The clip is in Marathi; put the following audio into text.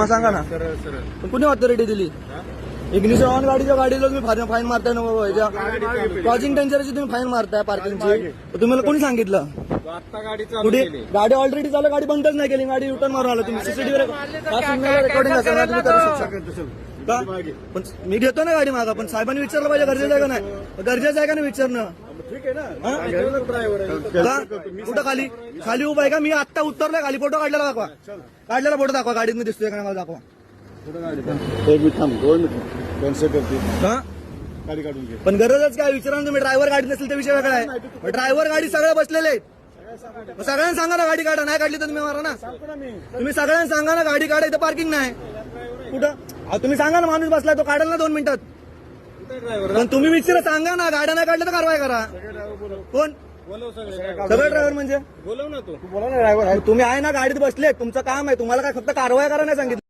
सांगा ना सरळ सरळ. पण कुणी ऑथॉरिटी दिली? इग्निशन ऑन गाडीच्या गाडीला तुम्ही फाईन मारताय ना क्रॉसिंग टेन्शनची तुम्ही फाईन मारताय पार्किंगची. तुम्हाला कोणी सांगितलं? आता गाडी चालू कुठे केली. गाडी ऑलरेडी चालू गाडी बंदच नाही केली गाडी रिटर्न मारून आला तुम्ही सीसीटीव्ही रेकॉर्डिंग असेल ना तुम्ही करू शकता का? पण मी घेतो ना गाडी मागा पण साहेबांनी विचारलं पाहिजे गरजेचं आहे का नाही? गरजेचं आहे का नाही विचारणं? ठीक आहे ना ड्रायव्हर का कुठं खाली खाली उभा आहे का? मी आत्ता उतरलोय खाली फोटो काढलेला दाखवा काढलेला फोटो दाखवा गाडीत मी दिसतोय का नाही मला दाखवा. एक मिनिट थांब 2 मिनिट 2 सेकंद का गाडी काढून घे. पण गरजच काय विचारा तुम्ही ड्रायव्हर गाडी नसेल तर विषय वेगळा आहे. ड्रायव्हर गाडी सगळे बसलेले आहेत. सगळ्यांना सांगा ना गाडी काढा नाही काढली तर तुम्ही मारा ना. तुम्ही सगळ्यांना सांगा ना गाडी काढा इथं पार्किंग नाही कुठं. अहो तुम्ही सांगा ना माणूस बसलाय तो काढेल ना 2 मिनिटात. पण तुम्ही विचारा सांगा ना गाड्या नाही काढल्या तर कारवाई करा. कोण बोलव सगळे ड्रायव्हर म्हणजे बोलव ना तू. बोला ना ड्रायव्हर तुम्ही आहे ना गाडीत बसले तुमचं काम आहे तुम्हाला काय फक्त कारवाई करा नाही सांगितलं.